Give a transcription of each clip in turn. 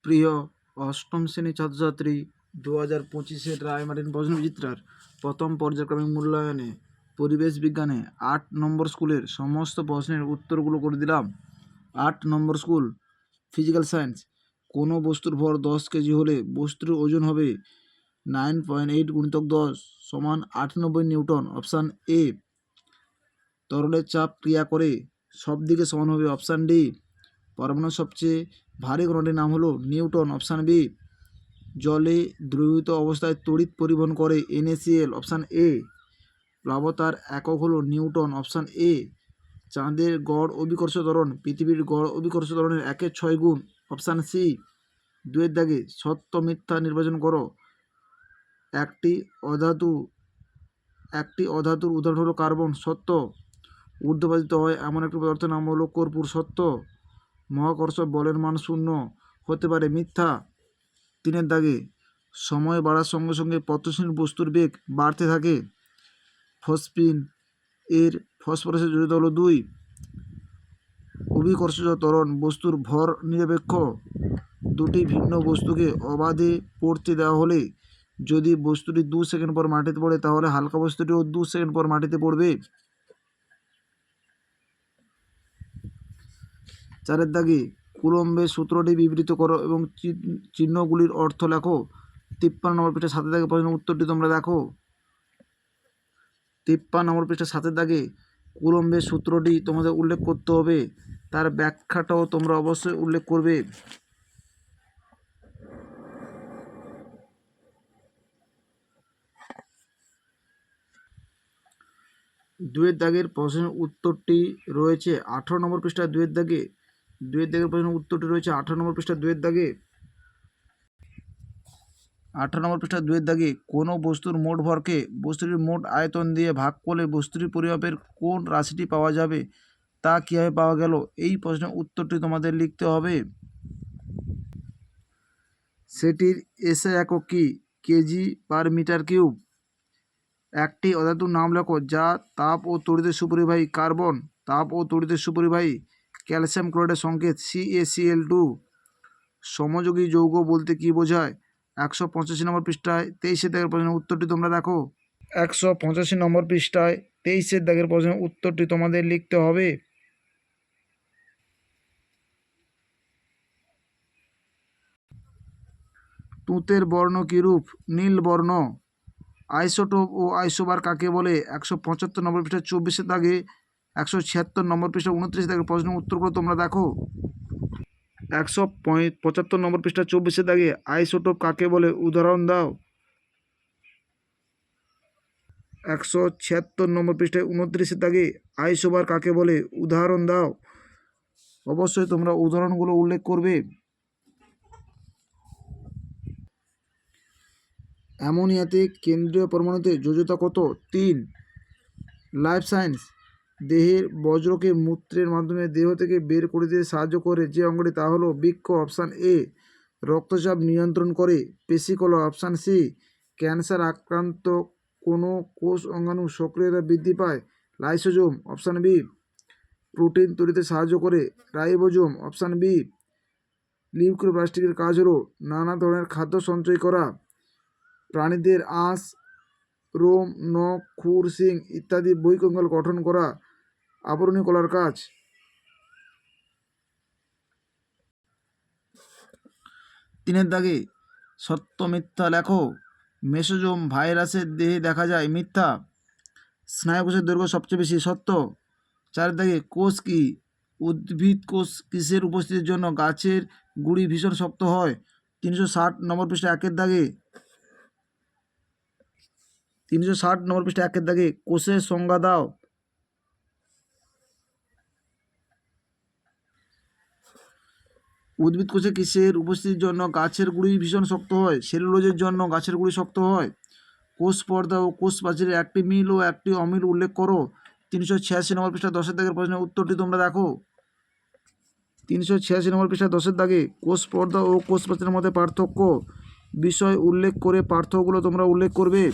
প্রিয় অষ্টম শ্রেণীর ছাত্রছাত্রী, 2025-এর রায়মার্টিন প্রশ্নবিচিত্রার প্রথম পর্যায়ক্রমিক মূল্যায়নে পরিবেশ বিজ্ঞানে 8 নম্বর স্কুলের সমস্ত প্রশ্নের উত্তরগুলো করে দিলাম। 8 নম্বর স্কুল ফিজিক্যাল সায়েন্স। কোনো বস্তুর ভর 10 কেজি হলে বস্তুর ওজন হবে 9.8 × 10 সমান 98 নিউটন। Option A. তরলের চাপ ক্রিয়া করে সব দিকে সমান হবে। Option D. পরমাণুর সবচেয়ে ভারী কণাটির নাম হলো নিউটন। Option B. জলে দ্রবীভূত অবস্থায় তড়িৎ পরিবহন করে NaCl। Option A. প্লাবতার একক হলো নিউটন। Option A. চাঁদের গড় অভিকর্ষ ত্বরণ পৃথিবীর গড় অভিকর্ষ ত্বরণের 1/6 গুণ। Option C. 2 দাগে সত্য মিথ্যা নির্বাচন করো। একটি অধাতুর উদাহরণ হলো কার্বন। সত্য। ঊর্ধ্বপাতিত হয় এমন একটি পদার্থের নাম হলো কর্পূর। সত্য। মহাকর্ষ বলের মান 0 হতে পারে। মিথ্যা। 3 দাগে সময় বাড়ার সঙ্গে সঙ্গে পথশ্রেণীর বস্তুর বেগ বাড়তে থাকে। ফসফিন এর ফসফরাসের যোজ্যতা হলো 2। অভিকর্ষজ ত্বরণ বস্তুর ভর নিরপেক্ষ। দুটি ভিন্ন বস্তুকে অবাধে পড়তে দেওয়া হলে যদি বস্তুটি 2 সেকেন্ড পর মাটিতে পড়ে তাহলে হালকা বস্তুটিও 2 সেকেন্ড পর মাটিতে পড়বে। 4 দাগে কুলম্বের সূত্রটি বিবৃত করো এবং চিহ্নগুলির অর্থ লেখো। 53 নম্বর পৃষ্ঠা 7 দাগে প্রশ্নের উত্তরটি তোমরা দেখো। 53 নম্বর পৃষ্ঠা 7 দাগে কুলম্বের সূত্রটি তোমাদের উল্লেখ করতে হবে, তার ব্যাখ্যাটাও তোমরা অবশ্যই উল্লেখ করবে। দুয়ের দাগের প্রশ্নের উত্তরটি রয়েছে 18 নম্বর পৃষ্ঠা। দুয়ের দাগের প্রশ্নের উত্তরটি রয়েছে 18 নম্বর পৃষ্ঠা। দুয়ের দাগে 18 নম্বর পৃষ্ঠা। দুয়ের দাগে কোনো বস্তুর মোট ভরকে বস্তুটির মোট আয়তন দিয়ে ভাগ করলে বস্তুটির পরিমাপের কোন রাশিটি পাওয়া যাবে তা কীভাবে পাওয়া গেল? এই প্রশ্নের উত্তরটি তোমাদের লিখতে হবে। সেটির এসআই একক কি? kg/m³। একটি অধাতুর নাম লেখো যা তাপ ও তড়িতের সুপরিবাহী। কার্বন। তাপ ও তড়িতের সুপরিবাহী। ক্যালসিয়াম ক্লোরাইডের সংকেত CaCl2। সমযোগী যৌগ বলতে কি বোঝায়? 185 নম্বর পৃষ্ঠায় 23 দাগের প্রশ্নের উত্তরটি তোমরা দেখো। 185 নম্বর পৃষ্ঠায় 23 দাগের প্রশ্নের উত্তরটি তোমাদের লিখতে হবে। তুঁতের বর্ণ কিরূপ? নীল বর্ণ। আইসোটোপ ও আইসোবার কাকে বলে? 175 নম্বর পৃষ্ঠা 24 দাগে 176 নম্বর পৃষ্ঠা 29 দাগের প্রশ্নের উত্তরগুলো তোমরা দেখো। 175 নম্বর পৃষ্ঠা 24 দাগে আইসোটোপ কাকে বলে? উদাহরণ দাও। 176 নম্বর পৃষ্ঠায় 29 দাগে আইসোবার কাকে বলে? উদাহরণ দাও। অবশ্যই তোমরা উদাহরণগুলো উল্লেখ করবে। অ্যামোনিয়াতে কেন্দ্রীয় পরমাণুতে যোজ্যতা কত? 3। Life science. দেহের বজ্রকে মূত্রের মাধ্যমে দেহ থেকে বের করে দিতে সাহায্য করে যে অঙ্গটি তা হলো বৃক্ক। Option A. রক্তচাপ নিয়ন্ত্রণ করে পেশিকলা। Option C. ক্যান্সার আক্রান্ত কোনো কোষ অঙ্গাণু সক্রিয়তা বৃদ্ধি পায় লাইসোজোম। Option B. প্রোটিন তৈরিতে সাহায্য করে রাইবোজোম। Option B. লিউকোপ্লাস্টিকের কাজ হলো নানা ধরনের খাদ্য সঞ্চয় করা। প্রাণীদের আঁশ, রোম, নখ, খুর, শিং ইত্যাদি বহিঃকঙ্কাল গঠন করা আবরণী কলার কাজ। 3 দাগে সত্য মিথ্যা লেখো। মেসোজোম ভাইরাসের দেহে দেখা যায়। মিথ্যা। স্নায়ুকোষের দৈর্ঘ্য সবচেয়ে বেশি। সত্য। 4 দাগে কোষ কি? উদ্ভিদ কোষ কিসের উপস্থিতির জন্য গাছের গুঁড়ি ভীষণ শক্ত হয়? 360 নম্বর পৃষ্ঠা 1 দাগে 360 নম্বর পৃষ্ঠা 1 দাগে কোষের সংজ্ঞা দাও। উদ্ভিদ কোষে কিসের উপস্থিতির জন্য গাছের গুঁড়ি ভীষণ শক্ত হয়? সেলুলোজের জন্য গাছের গুঁড়ি শক্ত হয়। কোষ পর্দা ও কোষ প্রাচীরের একটি মিল ও একটি অমিল উল্লেখ করো। 386 নম্বর পৃষ্ঠা 10 দাগের প্রশ্নের উত্তরটি তোমরা দেখো। 386 নম্বর পৃষ্ঠা 10 দাগে কোষ পর্দা ও কোষ প্রাচীরের মধ্যে পার্থক্য বিষয় উল্লেখ করে পার্থক্যগুলো তোমরা উল্লেখ করবে।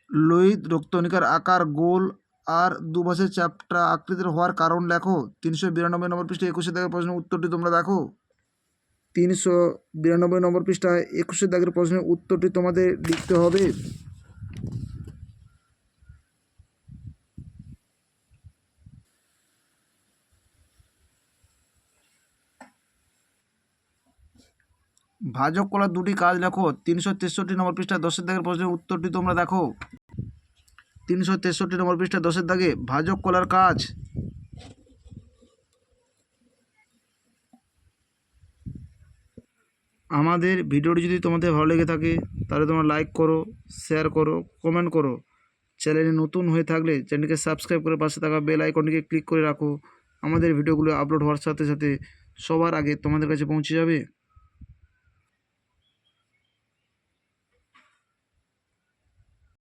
লোহিত রক্তকণিকার আকার গোল আর দুপাশের চ্যাপ্টা আকৃতির হওয়ার কারণ লেখো। 392 নম্বর পৃষ্ঠায় 21 দাগের প্রশ্নের উত্তরটি তোমরা দেখো। 392 নম্বর পৃষ্ঠায় 21 দাগের প্রশ্নের উত্তরটি তোমাদের লিখতে হবে। ভাজক কলার দুটি কাজ লেখো। 363 নম্বর পৃষ্ঠায় 10 দাগের প্রশ্নের উত্তরটি তোমরা দেখো। 363 নম্বর পৃষ্ঠায় 10 দাগে ভাজক কলার কাজ। আমাদের ভিডিওটি যদি তোমাদের ভালো লেগে থাকে তাহলে তোমরা লাইক করো, শেয়ার করো, কমেন্ট করো। চ্যানেলে নতুন হয়ে থাকলে চ্যানেলকে সাবস্ক্রাইব করে পাশে থাকা বেল আইকনটিকে ক্লিক করে রাখো। আমাদের ভিডিওগুলো আপলোড হওয়ার সাথে সাথে সবার আগে তোমাদের কাছে পৌঁছে যাবে।